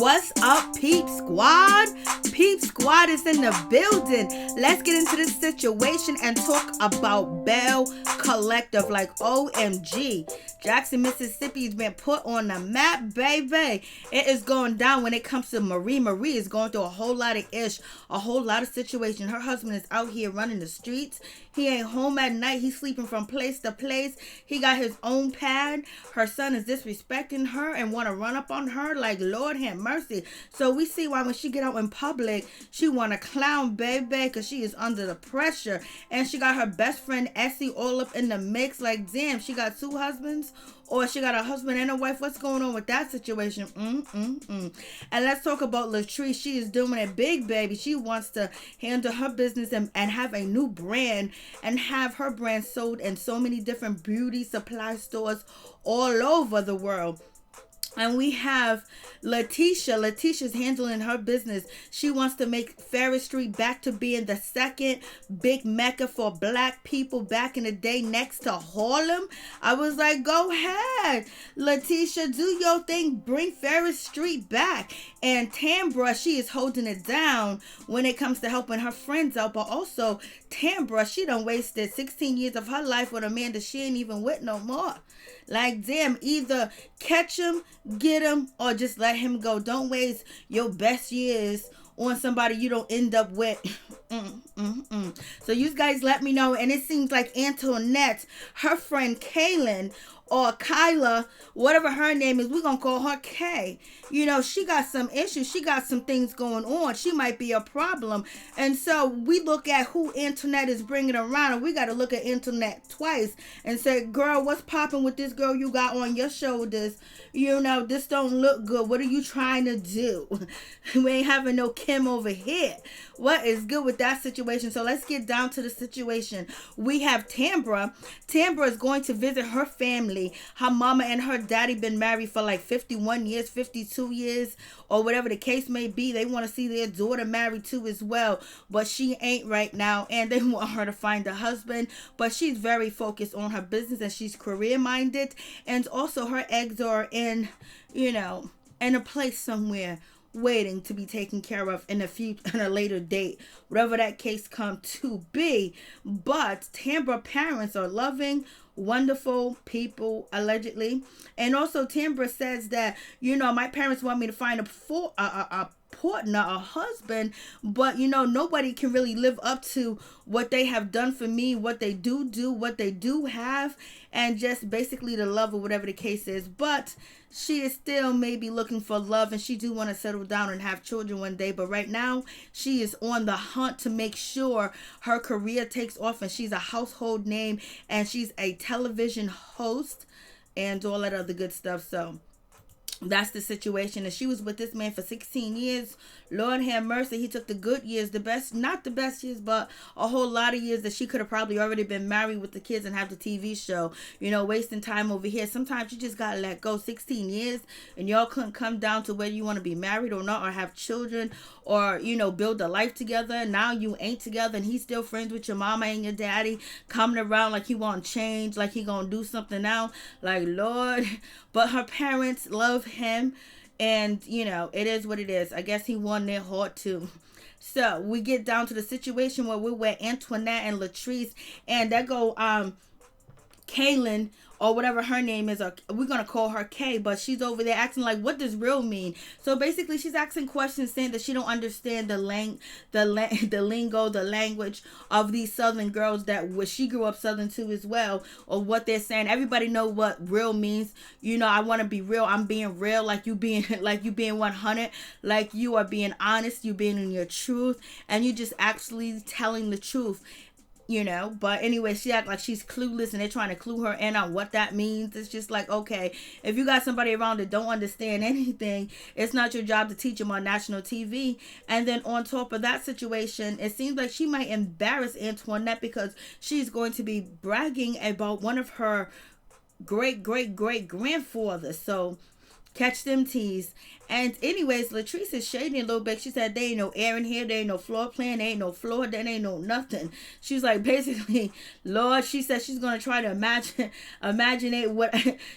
What's up, Peep Squad? Peep Squad is in the building. Let's get into this situation and talk about Bell Collective. Like, OMG. Jackson, Mississippi's been put on the map, baby. It is going down when it comes to Marie. Marie is going through a whole lot of a whole lot of situation. Her husband is out here running the streets. He ain't home at night. He's sleeping from place to place. He got his own pad. Her son is disrespecting her and want to run up on her. Like, Lord have mercy. So we see why when she get out in public, she want to clown baby because she is under the pressure. And she got her best friend Essie all up in the mix. Like, damn, she got two husbands. Or she got a husband and a wife. What's going on with that situation? And let's talk about Latrice. She is doing it big, baby. She wants to handle her business and have a new brand and have her brand sold in so many different beauty supply stores all over the world. And we have Letitia. Letitia's handling her business. She wants to make Ferris Street back to being the second big mecca for black people back in the day next to Harlem. I was like, go ahead, Letitia, do your thing. Bring Ferris Street back. And Tambra, she is holding it down when it comes to helping her friends out. But also, Tambra, she done wasted 16 years of her life with a man that she ain't even with no more. Like, damn, either catch him, get him, or just let him go. Don't waste your best years on somebody you don't end up with. So you guys let me know. And it seems like Antoinette, her friend Kaylin, or Kyla, whatever her name is, we're going to call her Kay. You know, she got some issues. She got some things going on. She might be a problem. And so we look at who Antoinette is bringing around, and we got to look at Antoinette twice and say, girl, what's popping with this girl you got on your shoulders? You know, this don't look good. What are you trying to do? We ain't having no Kim over here. What is good with that situation? So let's get down to the situation. We have Tambra. Tambra is going to visit her family. Her mama and her daddy been married for like 51 years, 52 years, or whatever the case may be. They want to see their daughter married too as well, but she ain't right now, and they want her to find a husband. But she's very focused on her business, and she's career minded, and also her eggs are in, you know, in a place somewhere waiting to be taken care of in a later date, whatever that case come to be. But Tambra parents are loving, wonderful people, allegedly. And also Tambra says that, you know, my parents want me to find a partner, a husband, but you know, nobody can really live up to what they have done for me, what they do, what they do have, and just basically the love or whatever the case is. But she is still maybe looking for love, and she do want to settle down and have children one day. But right now, she is on the hunt to make sure her career takes off, and she's a household name, and she's a television host, and all that other good stuff. So that's the situation. And she was with this man for 16 years. Lord have mercy. He took the good years, the best, not the best years, but a whole lot of years that she could have probably already been married with the kids and have the TV show, you know, wasting time over here. Sometimes you just got to let go. 16 years and y'all couldn't come down to whether you want to be married or not, or have children, or, you know, build a life together. Now you ain't together, and he's still friends with your mama and your daddy, coming around like he want to change, like he gonna do something now. Like, Lord. But her parents love him, and you know, it is what it is. I guess he won their heart too. So we get down to the situation where we're with Antoinette and Latrice, and that go Kaylin, or whatever her name is, or we're gonna call her Kay, but she's over there acting like, what does real mean? So basically she's asking questions, saying that she don't understand the lingo, the language of these Southern girls that she grew up Southern too as well, or what they're saying. Everybody know what real means. You know, I want to be real. I'm being real, like you being 100, like you are being honest, you being in your truth, and you just actually telling the truth. You know, but anyway, she act like she's clueless, and they're trying to clue her in on what that means. It's just like, okay, if you got somebody around that don't understand anything, it's not your job to teach them on national TV. And then on top of that situation, it seems like she might embarrass Antoinette, because she's going to be bragging about one of her great grandfathers. So Catch them teas. And anyways, Latrice is shading a little bit. She said, there ain't no air in here. There ain't no floor plan. There ain't no floor. There ain't no nothing. She's like, basically, Lord, she said she's going to try to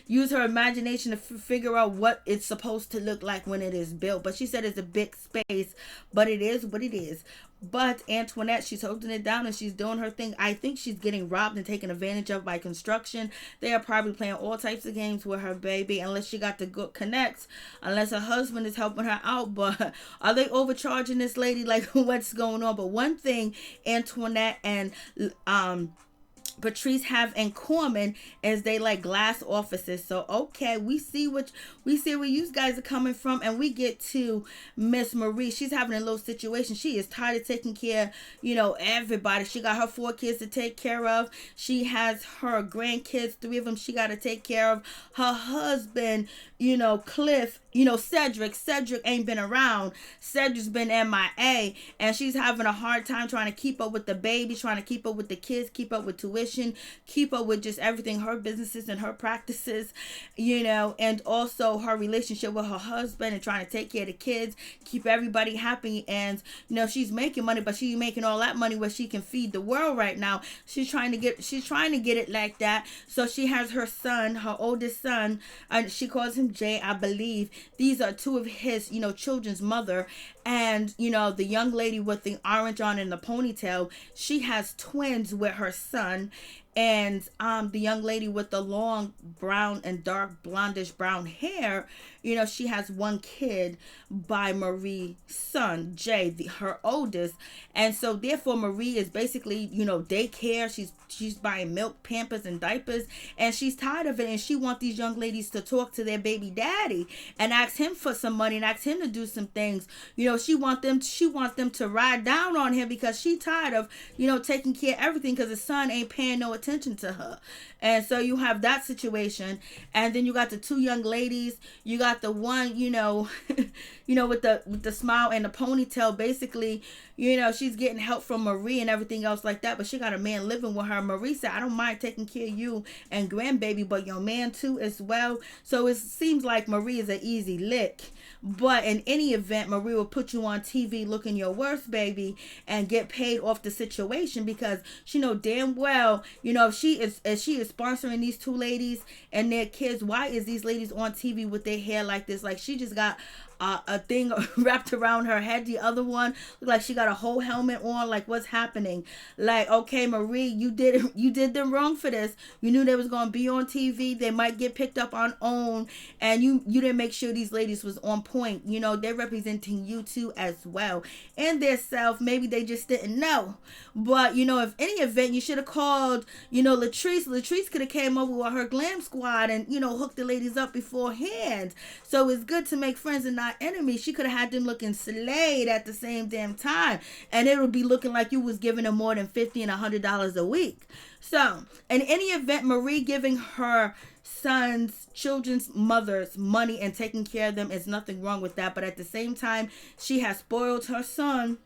use her imagination to figure out what it's supposed to look like when it is built. But she said it's a big space, but it is what it is. But Antoinette, she's holding it down and she's doing her thing. I think she's getting robbed and taken advantage of by construction. They are probably playing all types of games with her baby, unless she got the good connects, unless her husband is helping her out. But are they overcharging this lady? Like, what's going on? But one thing Antoinette and Patrice have in common is they like glass offices. So okay, we see where you guys are coming from, and we get to Miss Marie. She's having a little situation. She is tired of taking care, everybody. She got her 4 kids to take care of. She has her grandkids, 3 of them she got to take care of. Her husband, Cliff, Cedric ain't been around. Cedric's been MIA, and she's having a hard time trying to keep up with the baby, trying to keep up with the kids, keep up with tuition, keep up with just everything, her businesses and her practices, and also her relationship with her husband and trying to take care of the kids, keep everybody happy. And she's making money, but she's making all that money where she can feed the world right now. She's trying to get it like that. So she has her son, her oldest son, and she calls him Jay, I believe. These are 2 of his, children's mother. And, the young lady with the orange on and the ponytail, she has twins with her son. And the young lady with the long brown and dark blondish brown hair, she has 1 kid by Marie's son, Jay, her oldest. And so therefore Marie is basically, daycare. She's buying milk, Pampers, and diapers, and she's tired of it. And she wants these young ladies to talk to their baby daddy and ask him for some money and ask him to do some things. She wants them to ride down on him because she tired of, taking care of everything because the son ain't paying no attention to her. And so you have that situation. And then you got the 2 young ladies. You got the one, with the smile and the ponytail. Basically, she's getting help from Marie and everything else like that. But she got a man living with her. Marie said, I don't mind taking care of you and grandbaby, but your man too as well. So it seems like Marie is an easy lick. But in any event, Marie will put you on TV looking your worst, baby, and get paid off the situation because she know damn well, if she is sponsoring these 2 ladies and their kids, why is these ladies on TV with their hair like this? Like, she just got a thing wrapped around her head. The other one looked like she got a whole helmet on. Like, what's happening? Like, okay, Marie, you did them wrong for this. You knew they was gonna be on TV. They might get picked up on OWN, and you didn't make sure these ladies was on point. They're representing you too as well and their self. Maybe they just didn't know. But if any event, you should have called Latrice. Latrice could have came over with her glam squad and hooked the ladies up beforehand. So it's good to make friends and not enemies. She could have had them looking slayed at the same damn time, and it would be looking like you was giving them more than $50 and $100 a week. So in any event, Marie giving her son's children's mothers money and taking care of them is nothing wrong with that. But at the same time, she has spoiled her son.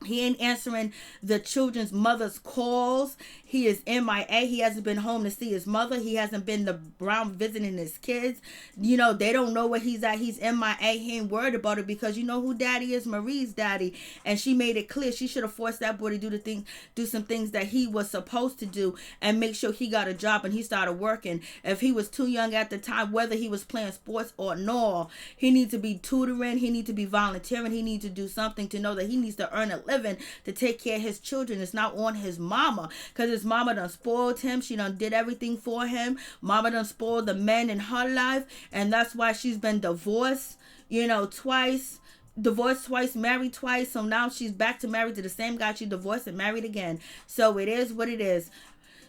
He ain't answering the children's mother's calls. He is MIA. He hasn't been home to see his mother. He hasn't been around visiting his kids. They don't know where he's at. He's MIA. He ain't worried about it because who daddy is? Marie's daddy. And she made it clear she should have forced that boy to do some things that he was supposed to do and make sure he got a job and he started working. If he was too young at the time, whether he was playing sports or no, he needs to be tutoring. He needs to be volunteering. He needs to do something to know that he needs to earn a living to take care of his children. It's not on his mama because his mama done spoiled him. She done did everything for him. Mama done spoiled the men in her life, and that's why she's been divorced twice, married twice. So now she's back to married to the same guy she divorced and married again. So it is what it is.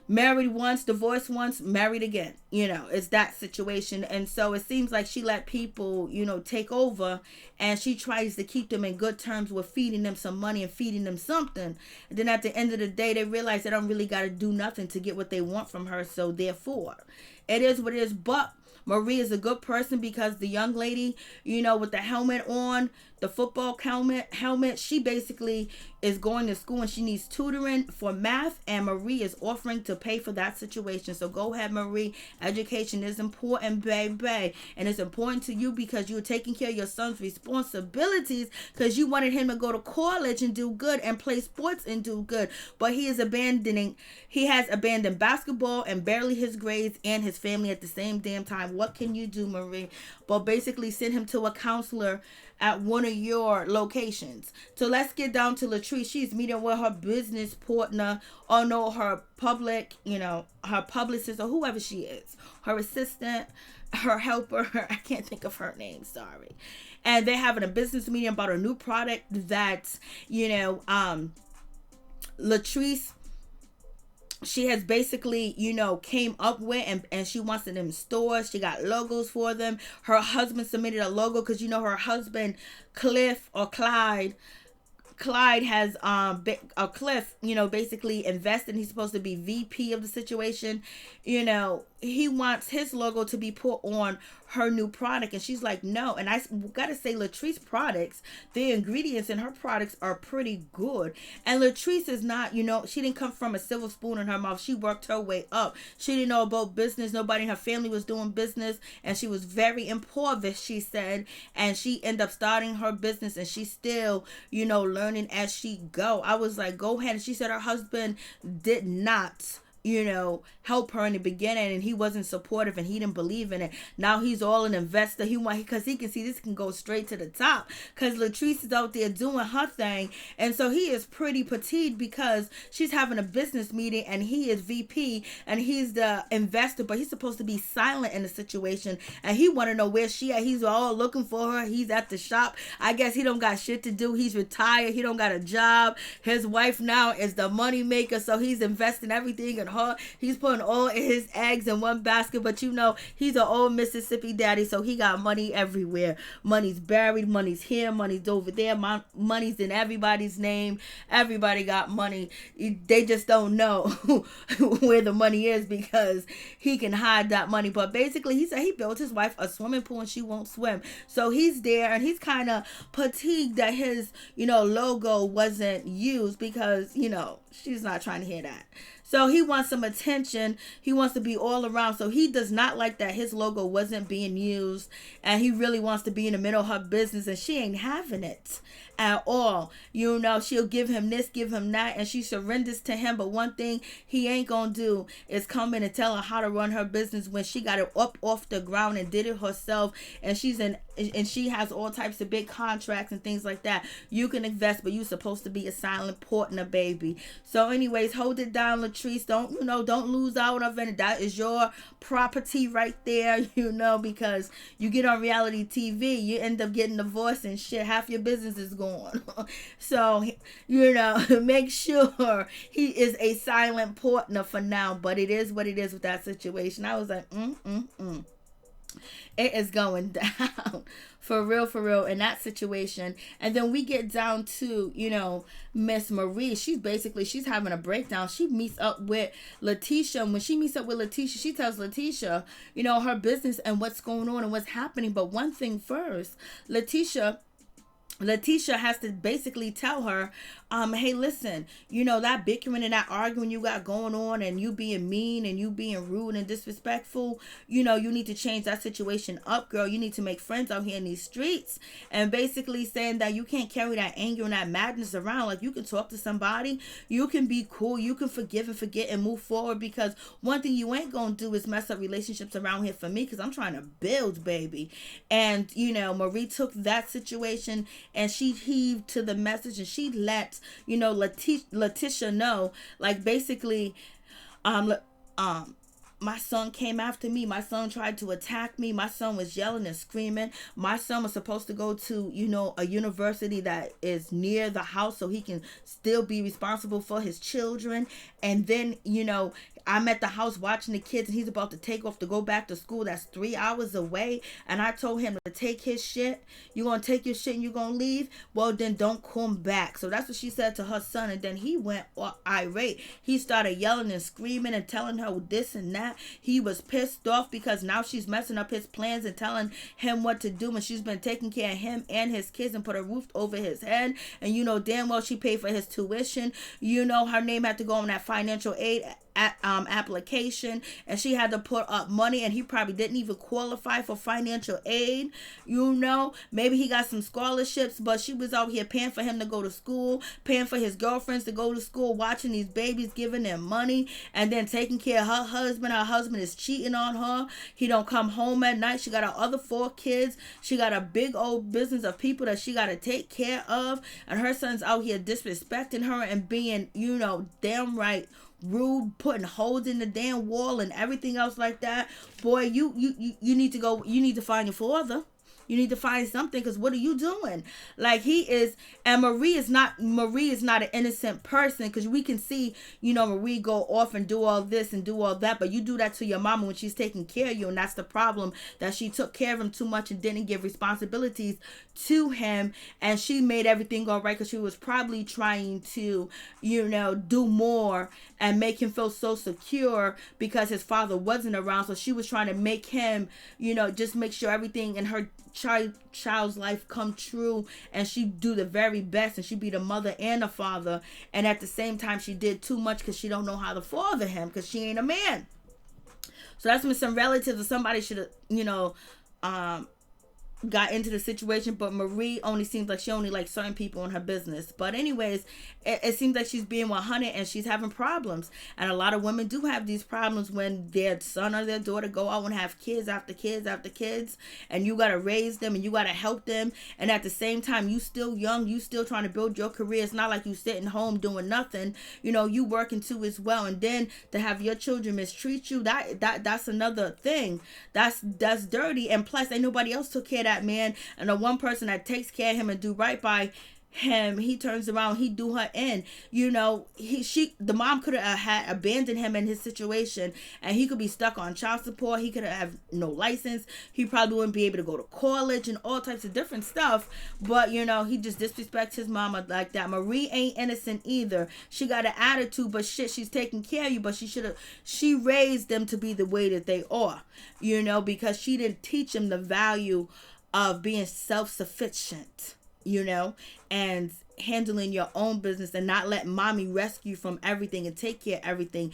Married once, divorced once, married again. It's that situation. And so it seems like she let people, take over, and she tries to keep them in good terms with feeding them some money and feeding them something. And then at the end of the day, they realize they don't really got to do nothing to get what they want from her. So therefore, it is what it is. But Marie is a good person because the young lady, with the helmet on, the football helmet, she basically, is going to school and she needs tutoring for math, and Marie is offering to pay for that situation. So go ahead, Marie. Education is important, baby. And it's important to you because you're taking care of your son's responsibilities, because you wanted him to go to college and do good and play sports and do good. But he has abandoned basketball and barely his grades and his family at the same damn time. What can you do, Marie? But basically send him to a counselor at one of your locations. So let's get down to Latrice. She's meeting with her business partner, or no, her her publicist, or whoever she is, her assistant, her helper. I can't think of her name, sorry. And they're having a business meeting about a new product that, Latrice, she has basically, came up with, and she wants it in stores. She got logos for them. Her husband submitted a logo because, her husband, Cliff or Clyde has Cliff, basically invested. He's supposed to be VP of the situation. He wants his logo to be put on her new product, and she's like, no. And I gotta say, Latrice products, the ingredients in her products are pretty good. And Latrice is not, she didn't come from a silver spoon in her mouth. She worked her way up. She didn't know about business. Nobody in her family was doing business, and she was very impoverished, she said. And she ended up starting her business, and she's still, learning as she go. I was like, go ahead. And she said her husband did not help her in the beginning, and he wasn't supportive, and he didn't believe in it. Now he's all an investor. Because he can see this can go straight to the top, because Latrice is out there doing her thing. And so he is pretty petite because she's having a business meeting, and he is VP, and he's the investor, but he's supposed to be silent in the situation, and he want to know where she at. He's all looking for her. He's at the shop. I guess he don't got shit to do. He's retired. He don't got a job. His wife now is the money maker, so he's investing everything in her. He's putting all his eggs in one basket, but he's an old Mississippi daddy, so he got money everywhere. Money's buried, money's here, money's over there, money's in everybody's name. Everybody got money. They just don't know where the money is, because he can hide that money. But basically, he said he built his wife a swimming pool and she won't swim. So he's there, and he's kind of fatigued that his logo wasn't used, because she's not trying to hear that. So he wants some attention. He wants to be all around. So he does not like that his logo wasn't being used. And he really wants to be in the middle of her business. And she ain't having it at all. She'll give him this, give him that. And she surrenders to him. But one thing he ain't going to do is come in and tell her how to run her business when she got it up off the ground and did it herself. And she has all types of big contracts and things like that. You can invest, but you're supposed to be a silent partner, baby. So anyways, hold it down, Latrice. Don't lose out of it. That is your property right there, because you get on reality TV, you end up getting divorced and shit. Half your business is gone. So, make sure he is a silent partner for now, but it is what it is with that situation. I was like, It is going down. For real, in that situation. And then we get down to, Miss Marie. She's having a breakdown. She meets up with Letitia. When she meets up with Letitia, she tells Letitia, her business and what's going on and what's happening. But one thing first, Letitia has to basically tell her, hey, listen, that bickering and that arguing you got going on, and you being mean and you being rude and disrespectful, you need to change that situation up, girl. You need to make friends out here in these streets. And basically saying that you can't carry that anger and that madness around. Like, you can talk to somebody, you can be cool, you can forgive and forget and move forward, because one thing you ain't gonna do is mess up relationships around here for me, because I'm trying to build, baby. And Marie took that situation and she heaved to the message, and she let Letitia know, like, basically, my son came after me. My son tried to attack me. My son was yelling and screaming. My son was supposed to go to, a university that is near the house so he can still be responsible for his children. And then, I'm at the house watching the kids, and he's about to take off to go back to school that's 3 hours away. And I told him to take his shit. You're going to take your shit and you're going to leave? Well, then don't come back. So that's what she said to her son. And then he went irate. He started yelling and screaming and telling her this and that. that. He was pissed off because now she's messing up his plans and telling him what to do, and she's been taking care of him and his kids and put a roof over his head. And you know damn well she paid for his tuition. You know her name had to go on that financial aid application, and she had to put up money, and he probably didn't even qualify for financial aid. You know, maybe he got some scholarships, but she was out here paying for him to go to school, paying for his girlfriends to go to school, watching these babies, giving them money, and then taking care of her husband. Her husband is cheating on her. He don't come home at night. She got her other 4 kids. She got a big old business of people that she got to take care of, and her son's out here disrespecting her and being, you know, damn right rude, putting holes in the damn wall and everything else like that. Boy, you need to go. You need to find your father. You need to find something, because what are you doing? Like, he is, and Marie is not an innocent person, because we can see, you know, Marie go off and do all this and do all that, but you do that to your mama when she's taking care of you, and that's the problem, that she took care of him too much and didn't give responsibilities to him, and she made everything go right because she was probably trying to, you know, do more and make him feel so secure because his father wasn't around. So she was trying to make him, you know, just make sure everything in her child's life come true, and she do the very best, and she be the mother and the father. And at the same time, she did too much because she don't know how to father him, because she ain't a man. So that's when some relatives or somebody should have, you know, got into the situation. But Marie only seems like she only likes certain people in her business. But anyways, it seems like she's being 100 and she's having problems. And a lot of women do have these problems when their son or their daughter go out and have kids after kids after kids, and you got to raise them and you got to help them. And at the same time, you still young, you still trying to build your career. It's not like you sitting home doing nothing. You know, you working too as well. And then to have your children mistreat you, that's another thing. That's dirty. And plus, ain't nobody else took care of that man, and the one person that takes care of him and do right by him, he turns around, he do her in. You know, the mom could have had abandoned him in his situation, and he could be stuck on child support. He could have no license. He probably wouldn't be able to go to college and all types of different stuff. But you know, he just disrespects his mama like that. Marie ain't innocent either. She got an attitude, but shit, she's taking care of you. But she raised them to be the way that they are. You know, because she didn't teach them the value of being self-sufficient, you know, and handling your own business, and not let mommy rescue from everything and take care of everything.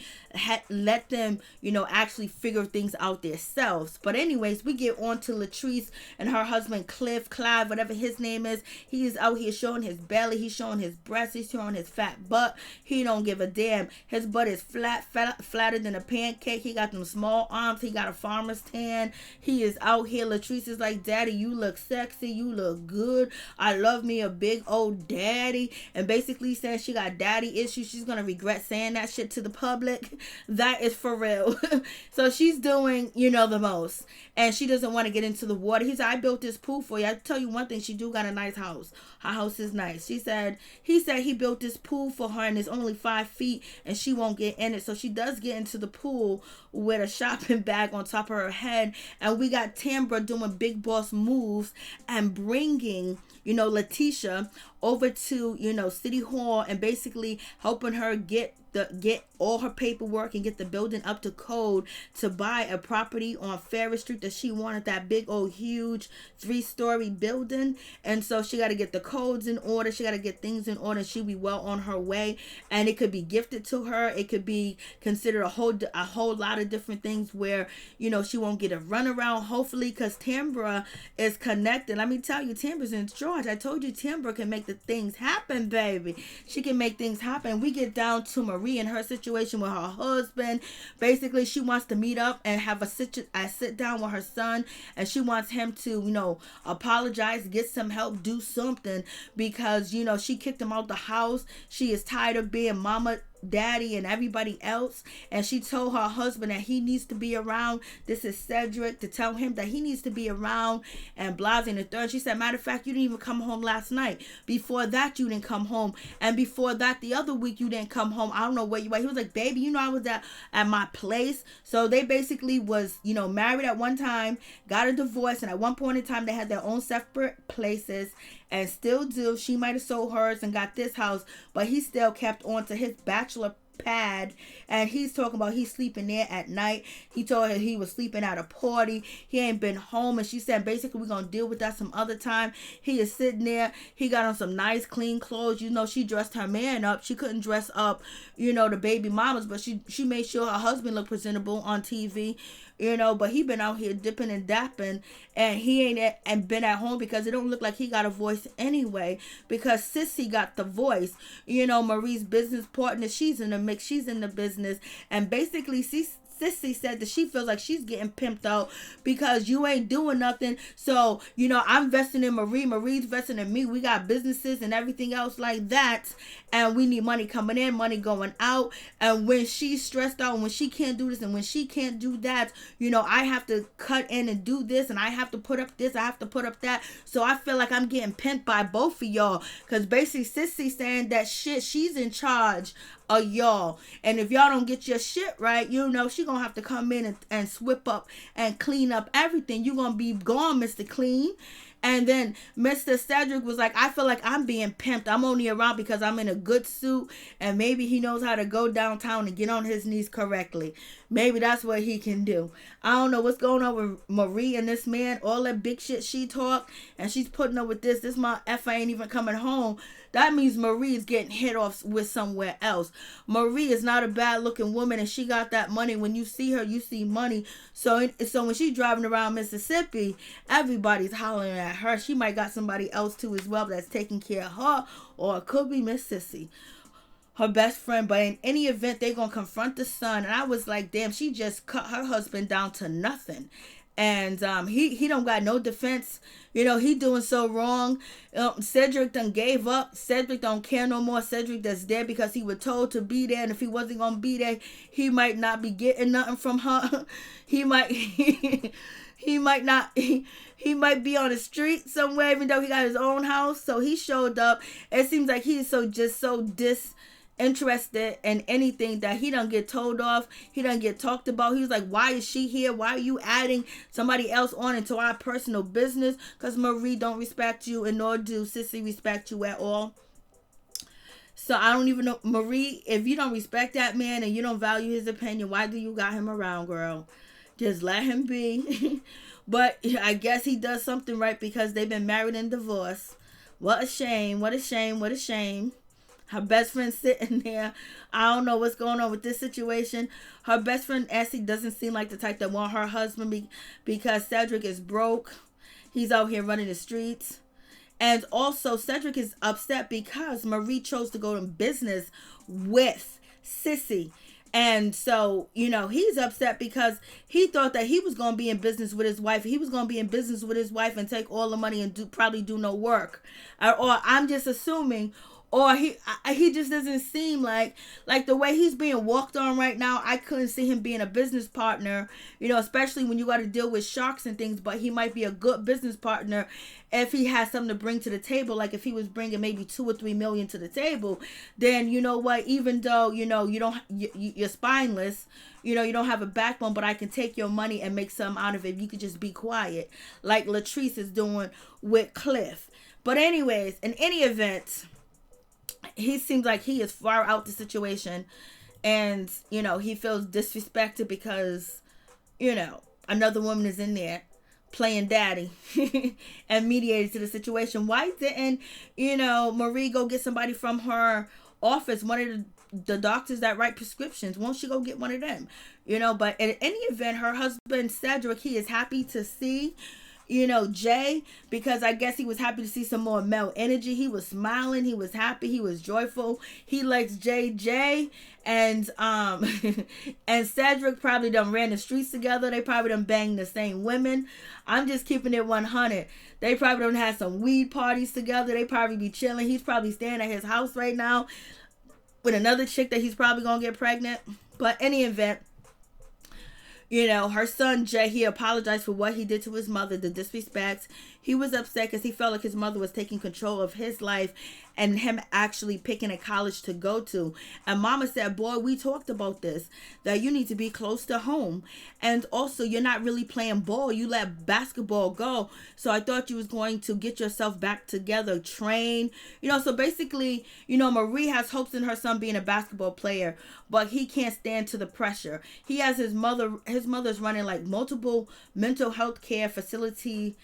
Let them, you know, actually figure things out themselves. But anyways, we get on to Latrice and her husband Clive, whatever his name is. He is out here showing his belly, he's showing his breasts, he's showing his fat butt. He don't give a damn. His butt is flatter than a pancake. He got them small arms. He got a farmer's tan. He is out here. Latrice is like, daddy, you look sexy, you look good, I love me a big old daddy. And basically saying she got daddy issues. She's gonna regret saying that shit to the public. That is for real. So she's doing, you know, the most, and she doesn't want to get into the water. He said, I built this pool for you. I tell you one thing, she do got a nice house. Her house is nice. He said he built this pool for her, and it's only 5 feet, and she won't get in it. So she does get into the pool with a shopping bag on top of her head. And we got Tambra doing big boss moves and bringing, you know, Letitia over to, you know, City Hall, and basically helping her get all her paperwork and get the building up to code to buy a property on Ferris Street that she wanted, that big old huge 3-story building. And so she got to get the codes in order, she got to get things in order, and she'll be well on her way. And it could be gifted to her, it could be considered a whole lot of different things where, you know, she won't get a runaround, hopefully, because Tambra is connected. Let me tell you, Tambra's in charge. I told you Tambra can make the things happen, baby. She can make things happen. We get down to Marie and her situation with her husband. Basically, she wants to meet up and have a sit down with her son, and she wants him to, you know, apologize, get some help, do something, because, you know, she kicked him out the house. She is tired of being mama, daddy, and everybody else, and she told her husband that he needs to be around. This is Cedric, to tell him that he needs to be around, and Blase and the third. She said, matter of fact, you didn't even come home last night. Before that, you didn't come home, and before that, the other week, you didn't come home. I don't know where you were. He was like, baby, you know, I was at my place. So they basically was, you know, married at one time, got a divorce, and at one point in time, they had their own separate places, and still do. She might have sold hers and got this house, but he still kept on to his bachelor pad, and he's talking about he's sleeping there at night. He told her he was sleeping at a party. He ain't been home, and she said basically we're gonna deal with that some other time. He is sitting there. He got on some nice clean clothes. You know, she dressed her man up. She couldn't dress up, you know, the baby mamas, but she made sure her husband looked presentable on TV. You know, but he been out here dipping and dapping, and he ain't been at home because it don't look like he got a voice anyway, because Sissy got the voice. You know, Marie's business partner, she's in the mix, she's in the business, and basically Sissy said that she feels like she's getting pimped out because you ain't doing nothing. So, you know, I'm investing in Marie. Marie's investing in me. We got businesses and everything else like that. And we need money coming in, money going out. And when she's stressed out and when she can't do this and when she can't do that, you know, I have to cut in and do this and I have to put up this, I have to put up that. So I feel like I'm getting pimped by both of y'all. Because basically Sissy saying that shit, she's in charge of y'all. And if y'all don't get your shit right, you know, she gonna have to come in and sweep up and clean up everything. You gonna be gone, Mr. Clean. And then Mr. Cedric was like, I feel like I'm being pimped. I'm only around because I'm in a good suit and maybe he knows how to go downtown and get on his knees correctly. Maybe that's what he can do. I don't know what's going on with Marie and this man. All that big shit she talk and she's putting up with this. This my F ain't even coming home. That means Marie is getting hit off with somewhere else. Marie is not a bad looking woman and she got that money. When you see her, you see money. So when she's driving around Mississippi, everybody's hollering at her. She might got somebody else too as well that's taking care of her, or it could be Miss Sissy, her best friend. But in any event, they're going to confront the son. And I was like, damn, she just cut her husband down to nothing. And he don't got no defense. You know, he doing so wrong. Cedric done gave up. Cedric don't care no more. Cedric that's there because he was told to be there. And if he wasn't going to be there, he might not be getting nothing from her. He might he might not he might be on the street somewhere, even though he got his own house. So he showed up. It seems like he's so disinterested in anything that he don't get told off. He don't get talked about. He's like, why is she here? Why are you adding somebody else on into our personal business? Because Marie don't respect you, and nor do Sissy respect you at all. So I don't even know, Marie, if you don't respect that man and you don't value his opinion, why do you got him around, girl? Just let him be. But I guess he does something right because they've been married and divorced. What a shame. What a shame. What a shame. Her best friend sitting there. I don't know what's going on with this situation. Her best friend Essie doesn't seem like the type that want her husband because Cedric is broke. He's out here running the streets. And also Cedric is upset because Marie chose to go in business with Sissy. And so, you know, he's upset because he thought that he was going to be in business with his wife. He was going to be in business with his wife and take all the money and probably do no work. Or I'm just assuming, or he just doesn't seem like the way he's being walked on right now. I couldn't see him being a business partner, you know, especially when you got to deal with sharks and things. But he might be a good business partner if he has something to bring to the table. Like if he was bringing maybe 2 or 3 million to the table, then you know what, even though, you know, you're spineless, you know, you don't have a backbone, but I can take your money and make something out of it if you could just be quiet, like Latrice is doing with Cliff. But anyways, in any event, he seems like he is far out the situation, and you know, he feels disrespected because, you know, another woman is in there playing daddy and mediated to the situation. Why didn't, you know, Marie go get somebody from her office, one of the doctors that write prescriptions? Won't she go get one of them? You know, but in any event, her husband Cedric, he is happy to see, you know, Jay, because I guess he was happy to see some more male energy. He was smiling, he was happy, he was joyful. He likes JJ, and and Cedric probably done ran the streets together. They probably done banged the same women. I'm just keeping it 100. They probably done had some weed parties together. They probably be chilling. He's probably staying at his house right now with another chick that he's probably gonna get pregnant. But any event, you know, her son Jay, he apologized for what he did to his mother, the disrespect. He was upset because he felt like his mother was taking control of his life and him actually picking a college to go to. And mama said, boy, we talked about this, that you need to be close to home. And also, you're not really playing ball. You let basketball go. So I thought you was going to get yourself back together, train. So basically, Marie has hopes in her son being a basketball player, but he can't stand to the pressure. He has his mother's running like multiple mental health care facility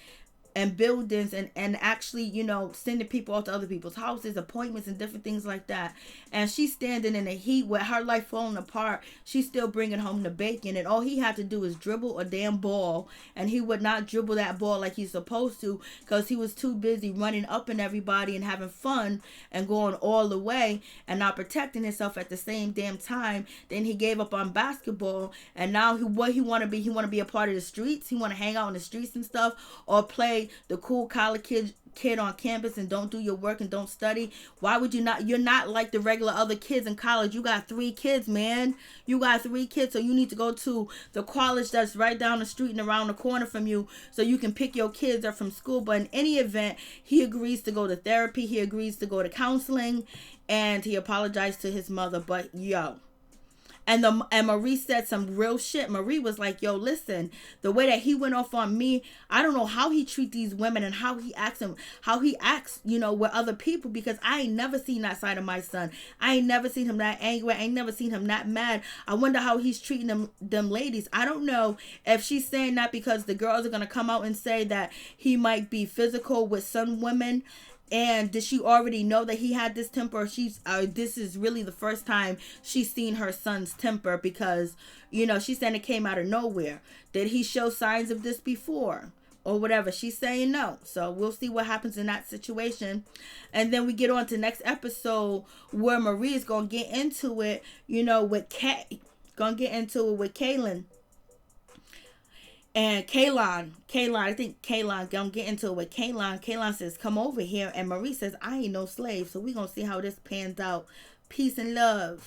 and buildings, and actually, sending people out to other people's houses, appointments, and different things like that. And she's standing in the heat with her life falling apart. She's still bringing home the bacon, and all he had to do is dribble a damn ball, and he would not dribble that ball like he's supposed to because he was too busy running up in everybody and having fun and going all the way and not protecting himself at the same damn time. Then he gave up on basketball, and now what he want to be? He want to be a part of the streets. He want to hang out in the streets and stuff, or play the cool college kid on campus and don't do your work and don't study. Why would you not? You're not like the regular other kids in college. You got 3 kids, man. You got 3 kids, so you need to go to the college that's right down the street and around the corner from you so you can pick your kids up from school. But in any event, he agrees to go to therapy. He agrees to go to counseling, and he apologized to his mother. But and Marie said some real shit. Marie was like, yo, listen, the way that he went off on me, I don't know how he treat these women and how he acts with other people, because I ain't never seen that side of my son. I ain't never seen him that angry. I ain't never seen him that mad. I wonder how he's treating them ladies. I don't know if she's saying that because the girls are going to come out and say that he might be physical with some women. And did she already know that he had this temper? Or this is really the first time she's seen her son's temper, because, she said it came out of nowhere. Did he show signs of this before? Or whatever. She's saying no. So we'll see what happens in that situation. And then we get on to next episode where Marie is going to get into it, with Kay. Going to get into it with Kaylin. And Kaylon, I think Kaylon gonna get into it with Kaylon. Kaylon says, come over here. And Marie says, I ain't no slave. So we're gonna see how this pans out. Peace and love.